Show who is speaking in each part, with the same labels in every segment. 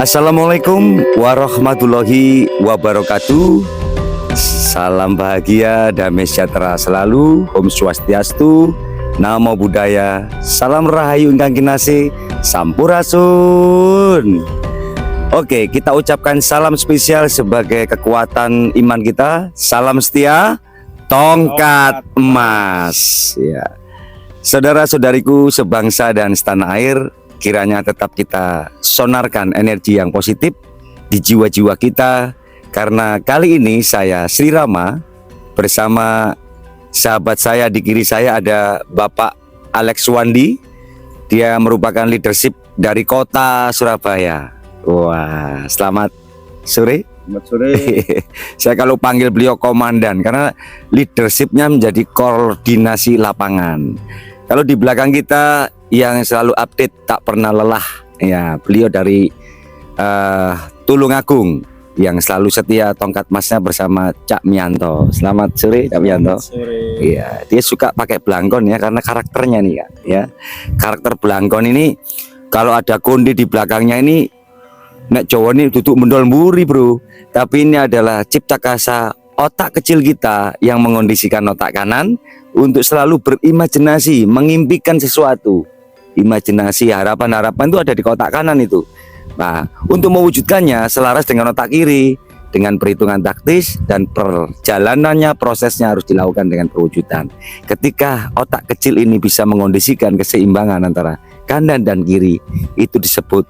Speaker 1: Assalamualaikum warahmatullahi wabarakatuh. Salam bahagia, damai sejahtera selalu, Om Swastiastu, Namo Buddhaya, Salam Rahayu ingkang kinasih, Sampurasun. Oke, kita ucapkan salam spesial sebagai kekuatan iman kita. Salam setia, tongkat emas. Ya, saudara-saudariku sebangsa dan setanah air, kiranya tetap kita sonarkan energi yang positif di jiwa-jiwa kita. Karena kali ini saya Sri Rama bersama sahabat saya di kiri saya ada Bapak Alex Wandi. Dia merupakan leadership dari kota Surabaya. Wah, selamat sore.
Speaker 2: Selamat sore.
Speaker 1: Saya kalau panggil beliau komandan karena leadershipnya menjadi koordinasi lapangan. Kalau di belakang kita yang selalu update tak pernah lelah, ya beliau dari Tulungagung yang selalu setia tongkat emasnya bersama Cak Mianto. Selamat sore Cak Mianto.
Speaker 2: Sore.
Speaker 1: Iya, dia suka pakai belangkon ya karena karakternya nih ya. Karakter belangkon ini kalau ada konde di belakangnya ini nek Jawa ini duduk mendol mburi bro. Tapi ini adalah cipta kasa otak kecil kita yang mengondisikan otak kanan untuk selalu berimajinasi, mengimpikan sesuatu. Imajinasi, harapan-harapan itu ada di kotak kanan itu. Nah, untuk mewujudkannya selaras dengan otak kiri, dengan perhitungan taktis dan perjalanannya, prosesnya harus dilakukan dengan perwujudan. Ketika otak kecil ini bisa mengondisikan keseimbangan antara kanan dan kiri, itu disebut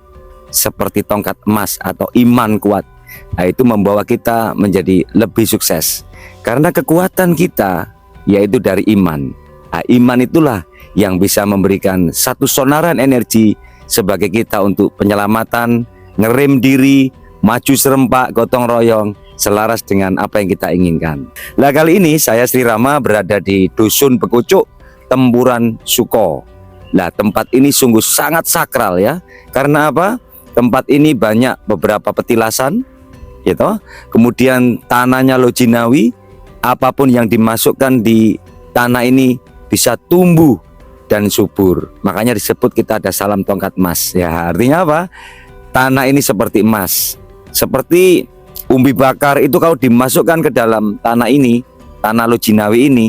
Speaker 1: seperti tongkat emas atau iman kuat. Nah, itu membawa kita menjadi lebih sukses. Karena kekuatan kita yaitu dari iman. Nah, iman itulah yang bisa memberikan satu sonaran energi sebagai kita untuk penyelamatan, ngerem diri, maju serempak, gotong royong, selaras dengan apa yang kita inginkan. Nah, kali ini saya Sri Rama berada di Dusun Bekucuk, Tempuran Suko. Nah, tempat ini sungguh sangat sakral ya. Karena apa? Tempat ini banyak beberapa petilasan, gitu. Kemudian tanahnya lojinawi, apapun yang dimasukkan di tanah ini bisa tumbuh dan subur. Makanya disebut kita ada salam tongkat emas. Ya, artinya apa? Tanah ini seperti emas. Seperti umbi bakar itu kalau dimasukkan ke dalam tanah ini, tanah lojinawi ini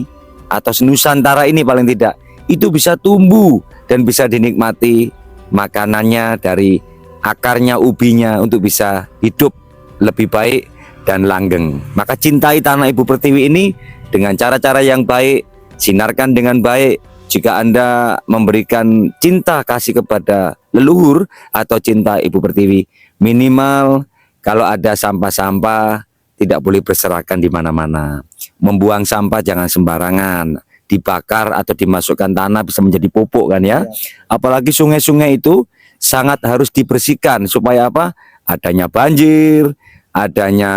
Speaker 1: atau Nusantara ini paling tidak, itu bisa tumbuh dan bisa dinikmati makanannya dari akarnya, ubinya untuk bisa hidup lebih baik dan langgeng. Maka cintai tanah Ibu Pertiwi ini dengan cara-cara yang baik, sinarkan dengan baik. Jika Anda memberikan cinta kasih kepada leluhur atau cinta Ibu Pertiwi, minimal kalau ada sampah-sampah tidak boleh berserakan di mana-mana. Membuang sampah jangan sembarangan, dibakar atau dimasukkan tanah bisa menjadi pupuk kan ya. Apalagi sungai-sungai itu sangat harus dibersihkan supaya apa? Adanya banjir, adanya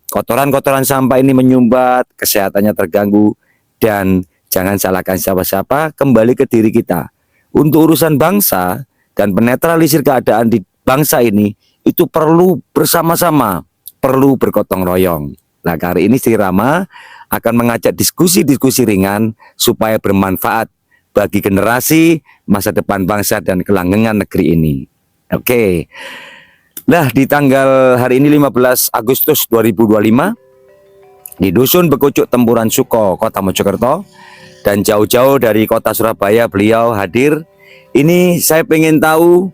Speaker 1: kotoran-kotoran sampah ini menyumbat, kesehatannya terganggu. Dan jangan salahkan siapa-siapa, kembali ke diri kita. Untuk urusan bangsa dan penetralisir keadaan di bangsa ini, itu perlu bersama-sama, perlu bergotong royong. Nah, kali ini Sri Rama akan mengajak diskusi-diskusi ringan supaya bermanfaat bagi generasi masa depan bangsa dan kelanggengan negeri ini. Oke. Nah, di tanggal hari ini 15 Agustus 2025 di Dusun Bekucuk Tempuran Suko, Kota Mojokerto, dan jauh-jauh dari kota Surabaya beliau hadir. Ini saya pengen tahu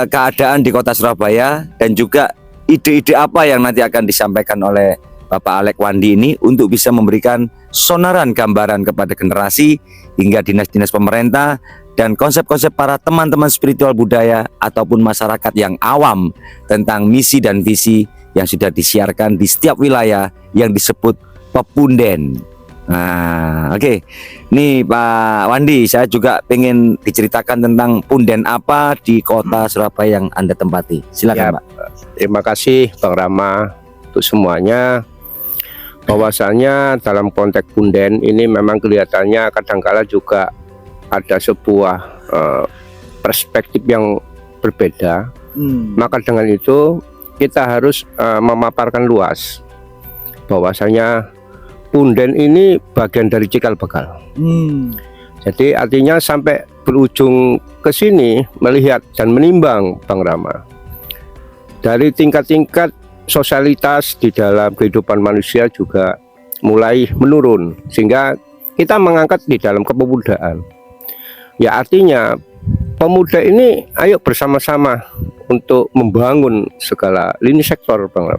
Speaker 1: keadaan di kota Surabaya dan juga ide-ide apa yang nanti akan disampaikan oleh Bapak Alex Wandi ini untuk bisa memberikan sonaran gambaran kepada generasi hingga dinas-dinas pemerintah dan konsep-konsep para teman-teman spiritual budaya ataupun masyarakat yang awam tentang misi dan visi yang sudah disiarkan di setiap wilayah yang disebut pepunden. Nah, oke. Nih Pak Wandi, saya juga pengen diceritakan tentang punden apa di kota Surabaya yang Anda tempati. Silakan,
Speaker 2: Ya,
Speaker 1: Pak.
Speaker 2: terima kasih Bang Rama untuk semuanya. Bahwasanya dalam konteks punden ini memang kelihatannya kadangkala juga ada sebuah perspektif yang berbeda. Maka dengan itu kita harus memaparkan luas bahwasanya punden ini bagian dari cikal bakal. Jadi artinya sampai berujung ke sini melihat dan menimbang Bang Rama. dari tingkat-tingkat sosialitas di dalam kehidupan manusia juga mulai menurun, sehingga kita mengangkat di dalam kepemudaan. Ya artinya pemuda ini ayo bersama-sama untuk membangun segala lini sektor, Bang.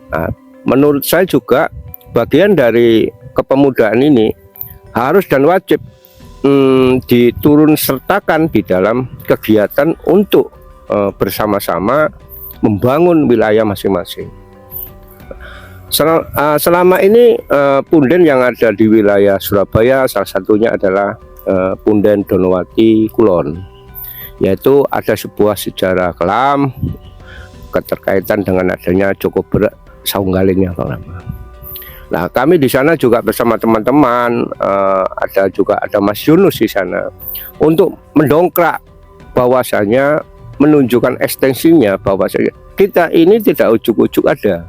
Speaker 2: Nah, menurut saya juga bagian dari kepemudaan ini harus dan wajib diturun sertakan di dalam kegiatan untuk bersama-sama membangun wilayah masing-masing. Selama ini punden yang ada di wilayah Surabaya salah satunya adalah Punden Donowati Kulon, yaitu ada sebuah sejarah kelam keterkaitan dengan adanya Joko Berak Saunggaling yang lama. Nah, kami di sana juga bersama teman-teman, ada Mas Yunus di sana untuk mendongkrak bahwasanya, menunjukkan ekstensinya bahwasanya kita ini tidak ujuk-ujuk ada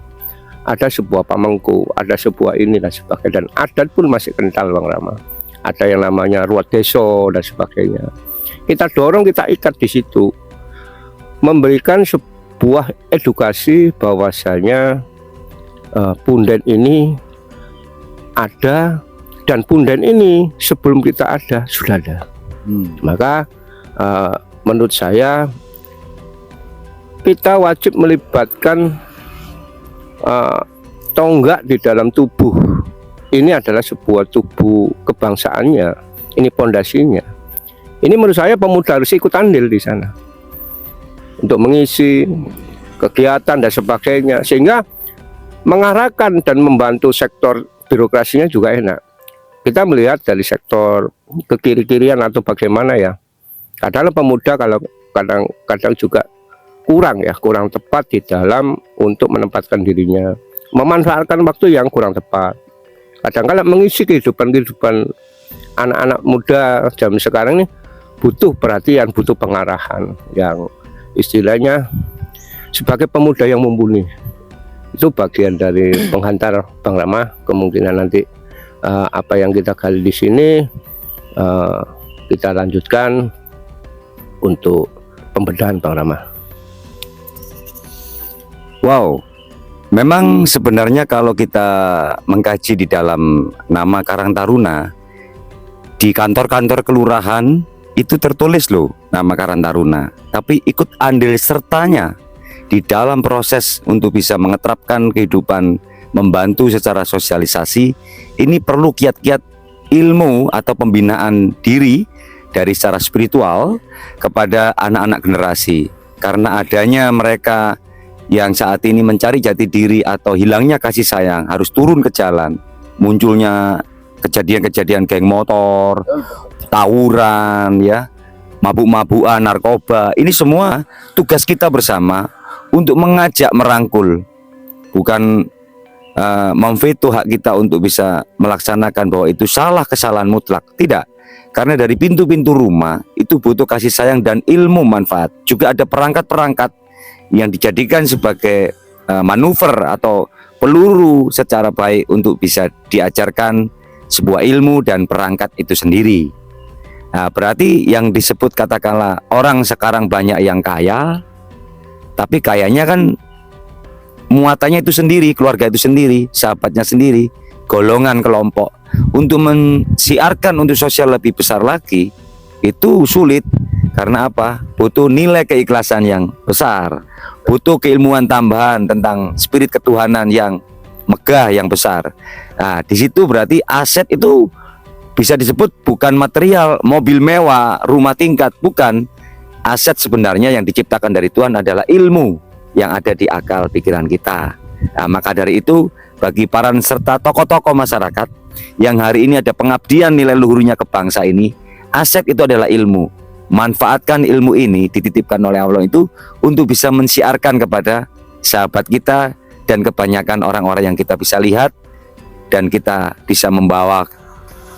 Speaker 2: sebuah pamengku, ada sebuah ini dan sebagainya, dan adat pun masih kental, Bang Rama. Ada yang namanya ruat deso dan sebagainya. Kita dorong, kita ikat di situ, memberikan sebuah edukasi bahwasanya punden ini ada, dan punden ini sebelum kita ada sudah ada. Maka menurut saya kita wajib melibatkan tonggak di dalam tubuh. Ini adalah sebuah tubuh kebangsaannya, ini pondasinya. Ini menurut saya pemuda harus ikut andil di sana untuk mengisi kegiatan dan sebagainya, sehingga mengarahkan dan membantu sektor birokrasinya juga enak. Kita melihat dari sektor ke kiri-kirian atau bagaimana ya, kadang pemuda kalau kadang juga kurang tepat di dalam untuk menempatkan dirinya, memanfaatkan waktu yang kurang tepat. Kadang-kadang mengisi kehidupan anak-anak muda zaman sekarang ini butuh perhatian, butuh pengarahan yang istilahnya sebagai pemuda yang mumpuni. Itu bagian dari penghantar, Bang Rama. Kemungkinan nanti apa yang kita gali di sini kita lanjutkan untuk pembedahan, Bang Rama.
Speaker 1: Wow, memang sebenarnya kalau kita mengkaji di dalam nama Karang Taruna, di kantor-kantor kelurahan itu tertulis loh nama Karang Taruna, tapi ikut andil sertanya di dalam proses untuk bisa mengeterapkan kehidupan, membantu secara sosialisasi. Ini perlu kiat-kiat ilmu atau pembinaan diri dari secara spiritual kepada anak-anak generasi, karena adanya mereka yang saat ini mencari jati diri atau hilangnya kasih sayang harus turun ke jalan. Munculnya kejadian-kejadian geng motor, tawuran, ya, mabuk-mabukan, narkoba. Ini semua tugas kita bersama untuk mengajak, merangkul, bukan memveto hak kita untuk bisa melaksanakan bahwa itu salah, kesalahan mutlak. Tidak, karena dari pintu-pintu rumah itu butuh kasih sayang dan ilmu manfaat. Juga ada perangkat-perangkat yang dijadikan sebagai manuver atau peluru secara baik untuk bisa diajarkan sebuah ilmu dan perangkat itu sendiri. Nah, berarti yang disebut katakanlah orang sekarang banyak yang kaya, tapi kayanya kan muatannya itu sendiri, keluarga itu sendiri, sahabatnya sendiri, golongan kelompok. Untuk mensiarkan untuk sosial lebih besar lagi itu sulit. Karena apa? Butuh nilai keikhlasan yang besar, butuh keilmuan tambahan tentang spirit ketuhanan yang megah, yang besar. Nah, di situ berarti aset itu bisa disebut bukan material, mobil mewah, rumah tingkat, bukan. Aset sebenarnya yang diciptakan dari Tuhan adalah ilmu yang ada di akal pikiran kita. Nah, maka dari itu bagi para serta tokoh-tokoh masyarakat yang hari ini ada pengabdian nilai luhurnya ke bangsa ini, aset itu adalah ilmu. Manfaatkan ilmu ini dititipkan oleh Allah itu untuk bisa mensiarkan kepada sahabat kita dan kebanyakan orang-orang yang kita bisa lihat, dan kita bisa membawa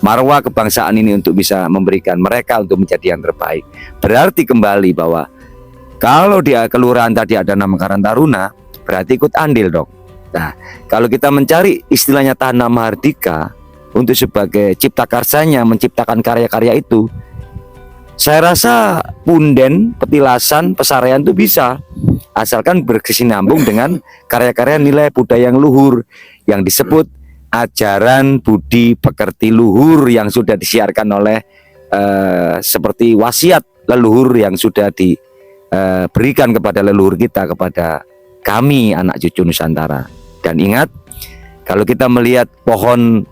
Speaker 1: marwah kebangsaan ini untuk bisa memberikan mereka untuk menjadi yang terbaik. Berarti kembali bahwa kalau di kelurahan tadi ada nama Karang Taruna, berarti ikut andil dong. Nah, kalau kita mencari istilahnya Tanah Mahardika untuk sebagai cipta karsanya menciptakan karya-karya itu, saya rasa punden, petilasan, pesarian itu bisa. asalkan berkesinambung dengan karya-karya nilai budaya yang luhur yang disebut ajaran budi pekerti luhur yang sudah disiarkan oleh seperti wasiat leluhur yang sudah diberikan kepada leluhur kita, kepada kami anak cucu Nusantara. Dan ingat, kalau kita melihat pohon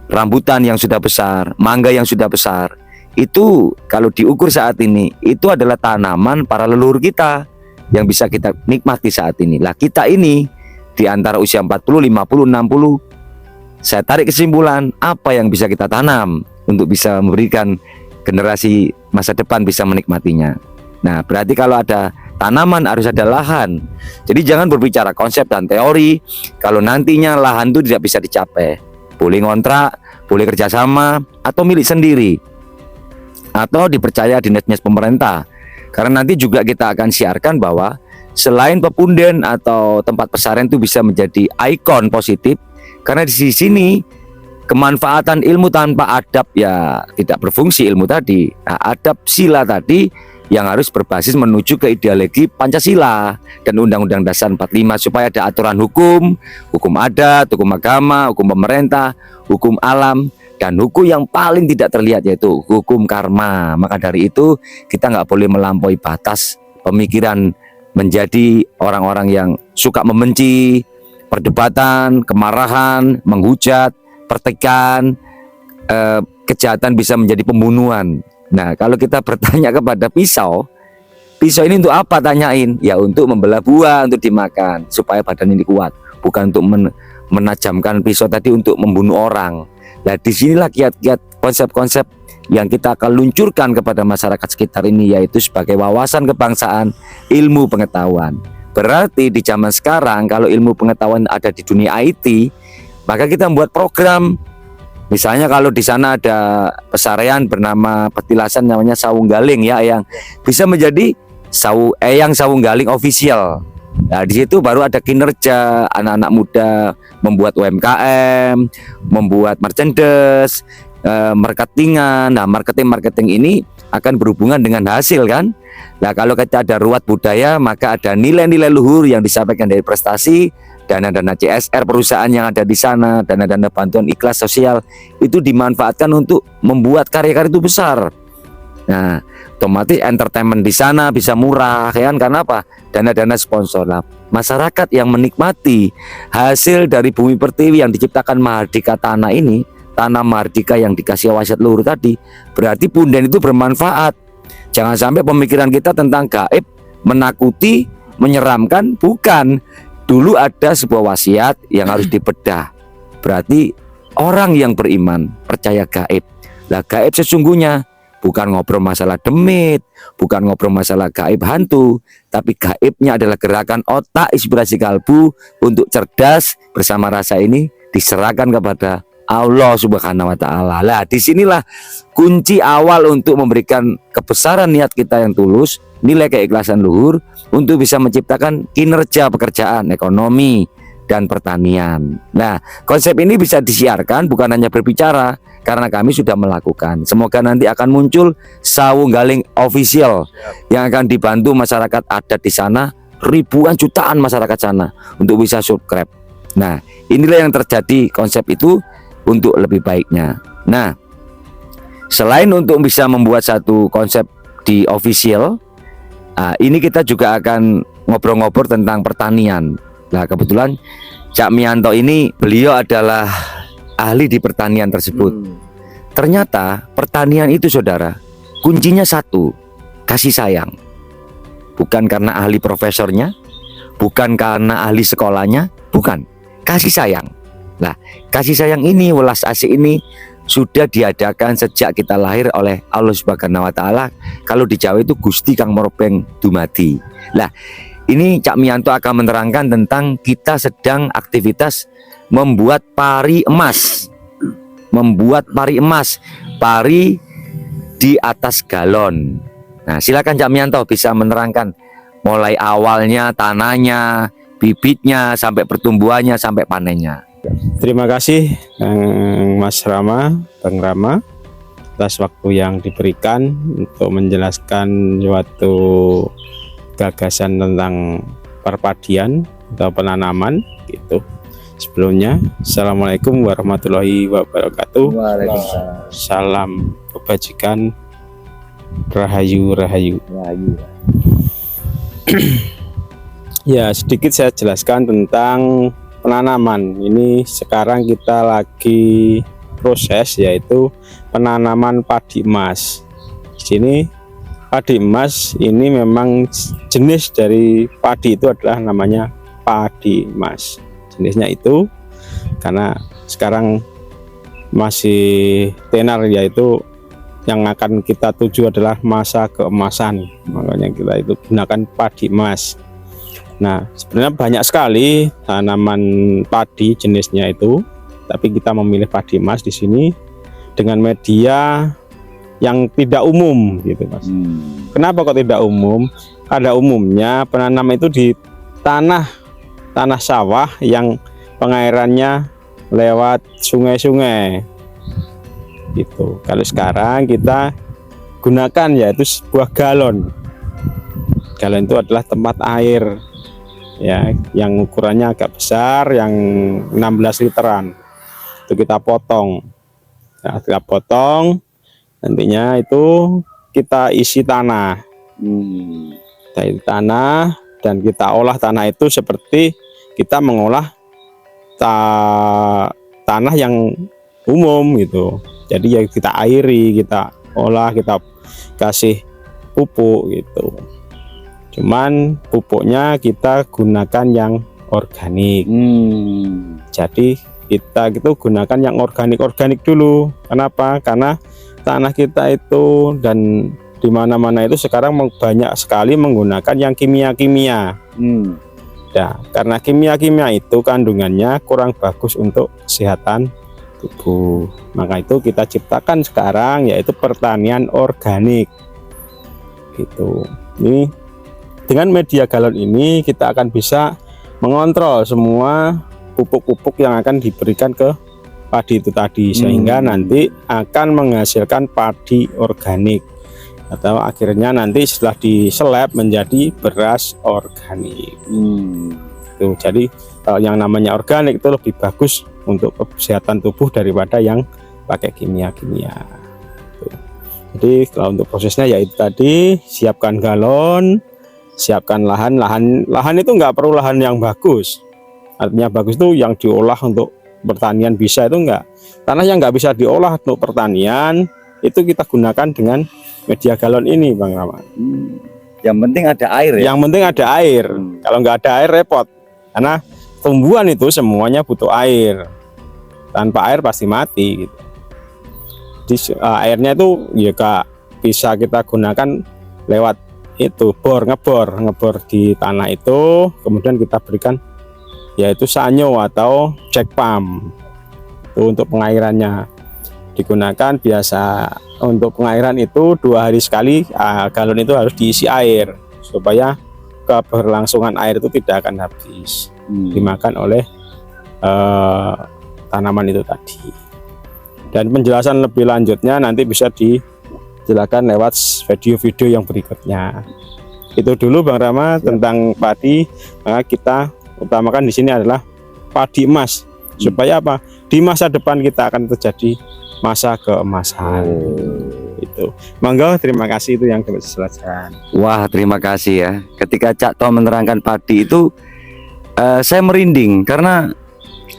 Speaker 1: rambutan yang sudah besar, mangga yang sudah besar, itu kalau diukur saat ini itu adalah tanaman para leluhur kita yang bisa kita nikmati saat ini. Lah kita ini di antara usia 40, 50, 60, saya tarik kesimpulan apa yang bisa kita tanam untuk bisa memberikan generasi masa depan bisa menikmatinya. Nah, berarti kalau ada tanaman harus ada lahan. Jadi jangan berbicara konsep dan teori kalau nantinya lahan itu tidak bisa dicapai. Boleh ngontrak, boleh kerjasama atau milik sendiri, atau dipercaya dinas-dinas pemerintah. Karena nanti juga kita akan siarkan bahwa selain pepunden atau tempat pesarian itu bisa menjadi ikon positif, karena di sini kemanfaatan ilmu tanpa adab ya tidak berfungsi ilmu tadi. Nah, adab sila tadi yang harus berbasis menuju ke ideologi Pancasila dan Undang-Undang Dasar 45 supaya ada aturan hukum, hukum adat, hukum agama, hukum pemerintah, hukum alam, dan hukum yang paling tidak terlihat yaitu hukum karma. Maka dari itu kita nggak boleh melampaui batas pemikiran menjadi orang-orang yang suka membenci, perdebatan, kemarahan, menghujat, pertikaian, kejahatan bisa menjadi pembunuhan. Nah, kalau kita bertanya kepada pisau ini untuk apa, tanyain? Ya untuk membelah buah, untuk dimakan supaya badan ini kuat, bukan untuk menajamkan pisau tadi untuk membunuh orang. Nah, disinilah kiat-kiat konsep-konsep yang kita akan luncurkan kepada masyarakat sekitar ini, yaitu sebagai wawasan kebangsaan, ilmu pengetahuan. Berarti di zaman sekarang kalau ilmu pengetahuan ada di dunia IT, maka kita membuat program. Misalnya kalau di sana ada pesarian bernama petilasan namanya Sawunggaling ya, yang bisa menjadi Eyang Sawunggaling official. Nah, di situ baru ada kinerja anak-anak muda membuat UMKM, membuat merchandise, marketingan. Nah, marketing ini akan berhubungan dengan hasil kan. Nah, kalau kita ada ruat budaya, maka ada nilai-nilai luhur yang disampaikan dari prestasi, dana-dana CSR perusahaan yang ada di sana, dana-dana bantuan ikhlas sosial itu dimanfaatkan untuk membuat karya-karya itu besar. Nah, otomatis entertainment di sana bisa murah, kan? Karena apa? Dana-dana sponsor. Lah, masyarakat yang menikmati hasil dari bumi pertiwi yang diciptakan Mahardika Tanah ini, tanah Mahardika yang dikasih wasiat luhur tadi, berarti punden itu bermanfaat. Jangan sampai pemikiran kita tentang gaib menakuti, menyeramkan, bukan. Dulu ada sebuah wasiat yang harus dibedah. Berarti orang yang beriman percaya gaib. Lah, gaib sesungguhnya bukan ngobrol masalah demit, bukan ngobrol masalah gaib hantu, tapi gaibnya adalah gerakan otak, inspirasi kalbu untuk cerdas bersama rasa ini diserahkan kepada Allah Subhanahu wa taala. Lah, disinilah kunci awal untuk memberikan kebesaran niat kita yang tulus, nilai keikhlasan luhur untuk bisa menciptakan kinerja pekerjaan, ekonomi, dan pertanian. Nah, konsep ini bisa disiarkan bukan hanya berbicara, karena kami sudah melakukan. Semoga nanti akan muncul Sawunggaling official yang akan dibantu masyarakat adat di sana, ribuan jutaan masyarakat sana untuk bisa subscribe. Nah, inilah yang terjadi konsep itu untuk lebih baiknya. Nah, selain untuk bisa membuat satu konsep di official, ini kita juga akan ngobrol-ngobrol tentang pertanian. Nah, kebetulan Cak Mianto ini beliau adalah ahli di pertanian tersebut. Ternyata pertanian itu, saudara, kuncinya satu, kasih sayang. Bukan karena ahli profesornya, bukan karena ahli sekolahnya, bukan, kasih sayang. Nah, kasih sayang ini, welas asih ini sudah diadakan sejak kita lahir oleh Allah Subhanahu wa taala. Kalau di Jawa itu Gusti Kang Morbeng Dumadi. Nah, ini Cak Mianto akan menerangkan tentang kita sedang aktivitas membuat pari emas. Membuat pari emas, pari di atas galon. Nah, silakan Cak Mianto bisa menerangkan mulai awalnya, tanahnya, bibitnya, sampai pertumbuhannya, sampai panennya.
Speaker 3: Terima kasih Mas Rama, Bang Rama, atas waktu yang diberikan untuk menjelaskan suatu gagasan tentang perpadian atau penanaman gitu. Sebelumnya, Assalamualaikum warahmatullahi wabarakatuh.
Speaker 1: Waalaikumsalam.
Speaker 3: Salam kebajikan, rahayu. Ya, sedikit saya jelaskan tentang penanaman. Ini sekarang kita lagi proses, yaitu penanaman padi emas. Di sini padi emas ini memang jenis dari padi itu adalah namanya padi emas. Jenisnya itu karena sekarang masih tenar, yaitu yang akan kita tuju adalah masa keemasan, makanya kita itu gunakan padi emas. Nah, sebenarnya banyak sekali tanaman padi jenisnya itu, tapi kita memilih padi emas di sini dengan media yang tidak umum gitu, Mas. Kenapa kok tidak umum? Pada umumnya penanam itu di tanah sawah yang pengairannya lewat sungai-sungai gitu. Kalau sekarang kita gunakan yaitu sebuah galon. Galon itu adalah tempat air ya, yang ukurannya agak besar, yang 16 literan. Itu kita potong. Nah, kita potong, nantinya itu kita isi tanah. Kita isi tanah dan kita olah tanah itu seperti kita mengolah tanah yang umum gitu. Jadi ya kita airi, kita olah, kita kasih pupuk gitu. Cuman pupuknya kita gunakan yang organik. Jadi kita gitu gunakan yang organik dulu. Kenapa? Karena tanah kita itu dan di mana-mana itu sekarang banyak sekali menggunakan yang kimia-kimia. Nah, karena kimia-kimia itu kandungannya kurang bagus untuk kesehatan tubuh. Maka itu kita ciptakan sekarang yaitu pertanian organik. Gitu. Ini dengan media galon ini kita akan bisa mengontrol semua pupuk-pupuk yang akan diberikan ke padi itu tadi, sehingga nanti akan menghasilkan padi organik atau akhirnya nanti setelah diseleb menjadi beras organik. Tuh, jadi kalau yang namanya organik itu lebih bagus untuk kesehatan tubuh daripada yang pakai kimia-kimia. Tuh. Jadi kalau untuk prosesnya yaitu tadi, siapkan galon, siapkan lahan itu nggak perlu lahan yang bagus. Artinya bagus itu yang diolah untuk pertanian bisa, itu enggak. Tanah yang nggak bisa diolah untuk pertanian itu kita gunakan dengan media galon ini, Bang Rama.
Speaker 1: Yang penting ada air ya?
Speaker 3: Yang penting ada air. Kalau nggak ada air repot, karena tumbuhan itu semuanya butuh air. Tanpa air pasti mati gitu. Jadi airnya itu ya Kak, bisa kita gunakan lewat itu ngebor di tanah itu, kemudian kita berikan yaitu sanyo atau jack pump itu untuk pengairannya. Digunakan biasa untuk pengairan itu 2 hari sekali, galon itu harus diisi air supaya keberlangsungan air itu tidak akan habis dimakan oleh tanaman itu tadi. Dan penjelasan lebih lanjutnya nanti bisa dijelaskan lewat video-video yang berikutnya. Itu dulu Bang Rama tentang padi. Maka kita utamakan di sini adalah padi emas supaya apa? Di masa depan kita akan terjadi masa keemasan. Itu. Monggo, terima kasih, itu yang dapat dijelaskan.
Speaker 1: Wah, terima kasih ya. Ketika Cak Tom menerangkan padi itu saya merinding karena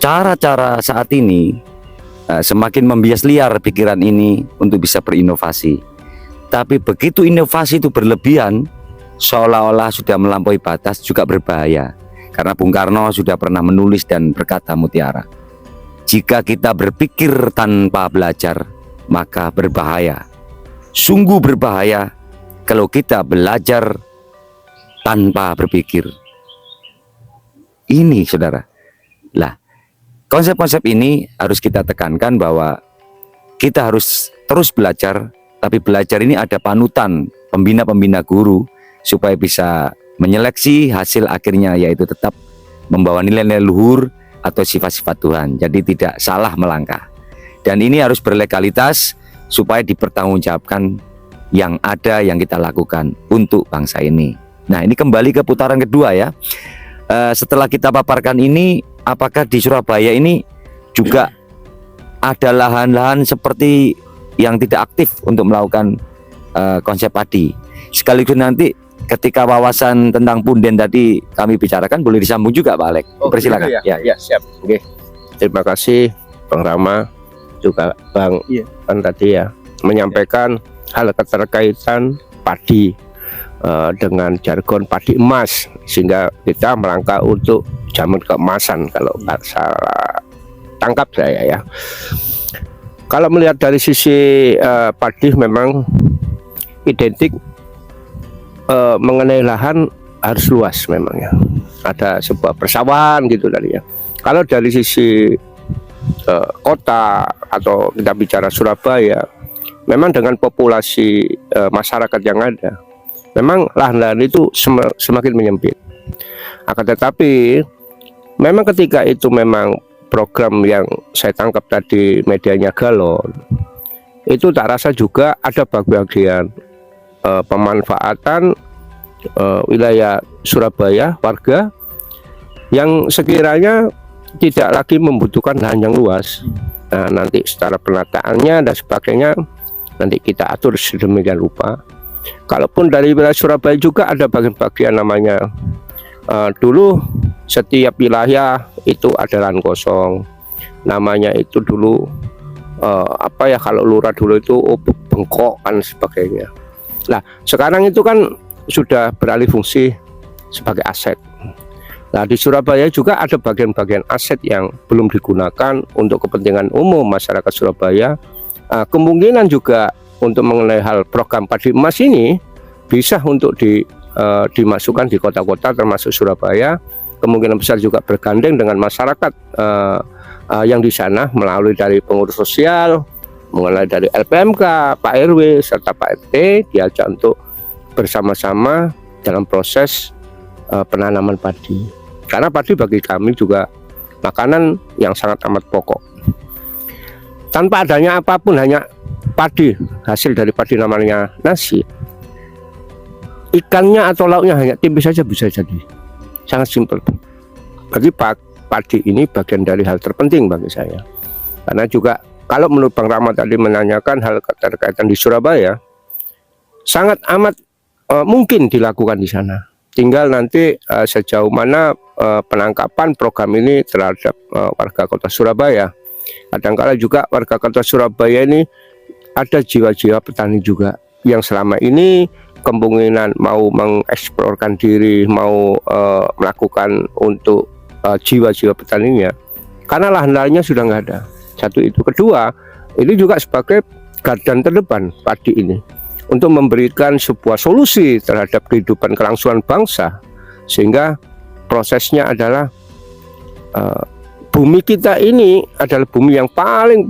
Speaker 1: cara-cara saat ini semakin membias liar pikiran ini untuk bisa berinovasi. Tapi begitu inovasi itu berlebihan, seolah-olah sudah melampaui batas, juga berbahaya. Karena Bung Karno sudah pernah menulis dan berkata mutiara, jika kita berpikir tanpa belajar, maka berbahaya. Sungguh berbahaya kalau kita belajar tanpa berpikir. Ini saudara. Lah, konsep-konsep ini harus kita tekankan bahwa kita harus terus belajar, tapi belajar ini ada panutan pembina-pembina guru supaya bisa menyeleksi hasil akhirnya, yaitu tetap membawa nilai-nilai luhur atau sifat-sifat Tuhan. Jadi tidak salah melangkah. Dan ini harus berlegalitas supaya dipertanggungjawabkan yang ada yang kita lakukan untuk bangsa ini. Nah, ini kembali ke putaran kedua ya. Setelah kita paparkan ini, apakah di Surabaya ini juga ada lahan-lahan seperti yang tidak aktif untuk melakukan konsep padi? Sekaligus nanti ketika wawasan tentang punden tadi kami bicarakan, boleh disambung juga Pak Alek. Persilakan.
Speaker 2: Gitu ya. Ya, siap. Oke. Terima kasih Bang Rama, juga Bang Pan tadi ya, menyampaikan hal keterkaitan padi dengan jargon padi emas, sehingga kita melangkah untuk zaman keemasan kalau nggak salah tangkap saya ya. Kalau melihat dari sisi padi memang identik mengenai lahan harus luas memang ya, ada sebuah persawahan gitu tadi ya. Kalau dari sisi kota atau kita bicara Surabaya, memang dengan populasi masyarakat yang ada, memang lahan-lahan itu semakin menyempit. Akan tetapi memang ketika itu memang program yang saya tangkap tadi medianya galon, itu tak rasa juga ada bagian pemanfaatan wilayah Surabaya warga yang sekiranya tidak lagi membutuhkan lahan yang luas. Nah, nanti secara penataannya dan sebagainya nanti kita atur sedemikian rupa. Kalaupun dari wilayah Surabaya juga ada bagian-bagian namanya dulu setiap wilayah itu ada lahan kosong, namanya itu dulu apa ya, kalau lurah dulu itu bengkok dan sebagainya. Nah, sekarang itu kan sudah beralih fungsi sebagai aset. Nah, di Surabaya juga ada bagian-bagian aset yang belum digunakan untuk kepentingan umum masyarakat Surabaya. Kemungkinan juga untuk mengenai hal program padi emas ini bisa untuk dimasukkan di kota-kota termasuk Surabaya. Kemungkinan besar juga bergandeng dengan masyarakat yang di sana melalui dari pengurus sosial, mulai dari LPMK, Pak RW serta Pak RT, diajak untuk bersama-sama dalam proses penanaman padi. Karena padi bagi kami juga makanan yang sangat amat pokok. Tanpa adanya apapun, hanya padi, hasil dari padi namanya nasi, ikannya atau lauknya hanya tempe saja bisa jadi. Sangat simpel. Bagi padi ini bagian dari hal terpenting bagi saya. Karena juga kalau menurut Bang Rama tadi menanyakan hal keterkaitan di Surabaya, sangat amat mungkin dilakukan di sana. Tinggal nanti sejauh mana penangkapan program ini terhadap warga kota Surabaya. Kadang-kala juga warga kota Surabaya ini ada jiwa-jiwa petani juga yang selama ini kemungkinan mau mengeksplorkan diri, mau melakukan untuk jiwa-jiwa petaninya, karena lahan-lahannya sudah nggak ada. Satu itu. Kedua, ini juga sebagai garda terdepan padi ini untuk memberikan sebuah solusi terhadap kehidupan kelangsungan bangsa, sehingga prosesnya adalah bumi kita ini adalah bumi yang paling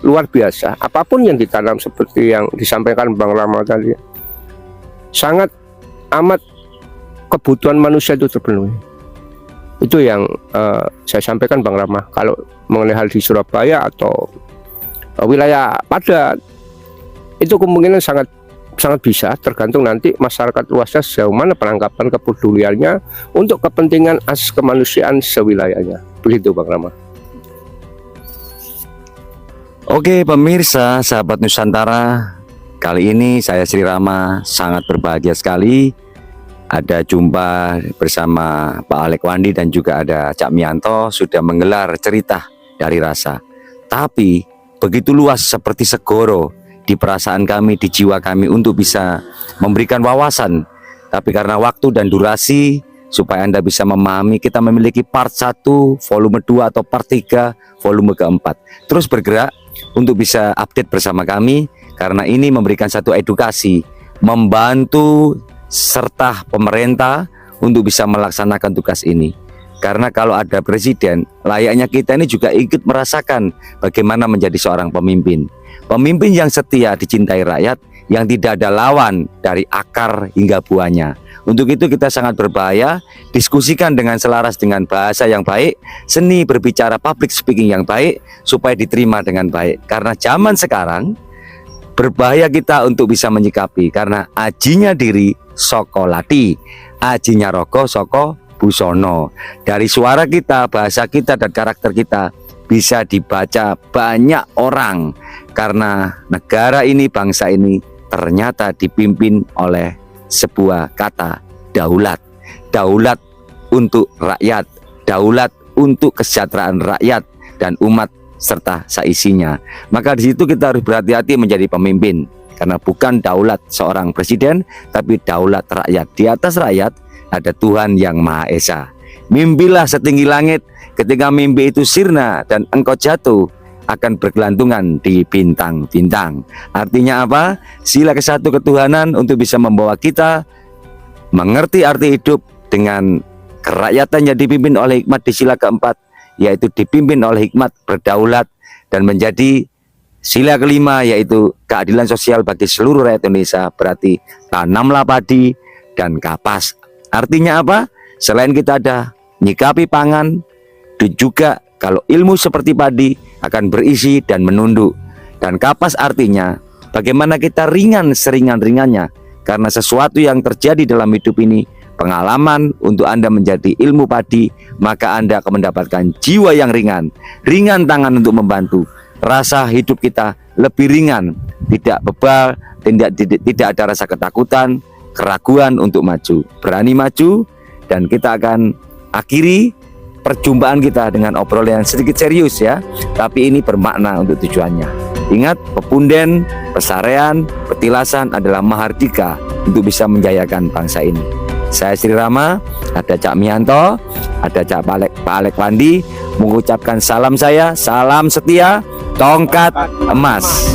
Speaker 2: luar biasa. Apapun yang ditanam seperti yang disampaikan Bang Rama tadi, sangat amat kebutuhan manusia itu terpenuhi. Itu yang saya sampaikan Bang Rama. Kalau mengenai hal di Surabaya atau wilayah padat, itu kemungkinan sangat bisa, tergantung nanti masyarakat luasnya sejauh mana penangkapan kepeduliannya untuk kepentingan asas kemanusiaan sewilayahnya. Begitu Bang Rama.
Speaker 1: Oke pemirsa, sahabat Nusantara, kali ini saya Sri Rama sangat berbahagia sekali ada jumpa bersama Pak Alek Wandi dan juga ada Cak Mianto sudah menggelar cerita dari rasa. Tapi begitu luas seperti segoro di perasaan kami, di jiwa kami untuk bisa memberikan wawasan. Tapi karena waktu dan durasi, supaya Anda bisa memahami, kita memiliki part 1, volume 2 atau part 3, volume keempat. Terus bergerak untuk bisa update bersama kami, karena ini memberikan satu edukasi, membantu serta pemerintah untuk bisa melaksanakan tugas ini. Karena kalau ada presiden, layaknya kita ini juga ikut merasakan bagaimana menjadi seorang pemimpin. Pemimpin yang setia, dicintai rakyat, yang tidak ada lawan dari akar hingga buahnya. Untuk itu kita sangat berbahaya, diskusikan dengan selaras dengan bahasa yang baik, seni berbicara public speaking yang baik, supaya diterima dengan baik. Karena zaman sekarang, berbahaya kita untuk bisa menyikapi, karena ajinya diri sokolati. Aji Nyaroko Soko Busono. Dari suara kita, bahasa kita, dan karakter kita bisa dibaca banyak orang, karena negara ini, bangsa ini ternyata dipimpin oleh sebuah kata daulat. Daulat untuk rakyat, daulat untuk kesejahteraan rakyat dan umat serta seisinya. Maka di situ kita harus berhati-hati menjadi pemimpin, karena bukan daulat seorang presiden, tapi daulat rakyat. Di atas rakyat ada Tuhan yang Maha Esa. Mimpilah setinggi langit. Ketika mimpi itu sirna dan engkau jatuh, akan bergelantungan di bintang-bintang. Artinya apa? Sila kesatu ketuhanan untuk bisa membawa kita mengerti arti hidup dengan kerakyatan yang dipimpin oleh hikmat di sila keempat, yaitu dipimpin oleh hikmat berdaulat, dan menjadi sila kelima yaitu keadilan sosial bagi seluruh rakyat Indonesia. Berarti tanamlah padi dan kapas. Artinya apa? Selain kita ada nyikapi pangan, dan juga kalau ilmu seperti padi akan berisi dan menunduk. Dan kapas artinya bagaimana kita ringan seringan-ringannya, karena sesuatu yang terjadi dalam hidup ini, pengalaman untuk Anda menjadi ilmu padi, maka Anda akan mendapatkan jiwa yang ringan, ringan tangan untuk membantu. Rasa hidup kita lebih ringan, tidak bebal, tidak ada rasa ketakutan, keraguan untuk maju. Berani maju, dan kita akan akhiri perjumpaan kita dengan obrolan yang sedikit serius ya, tapi ini bermakna untuk tujuannya. Ingat, pepunden, pesarean, petilasan adalah mahardika untuk bisa menjayakan bangsa ini. Saya Sri Rama, ada Cak Mianto, ada Pak Alek Wandi, mengucapkan salam saya, salam setia, tongkat emas.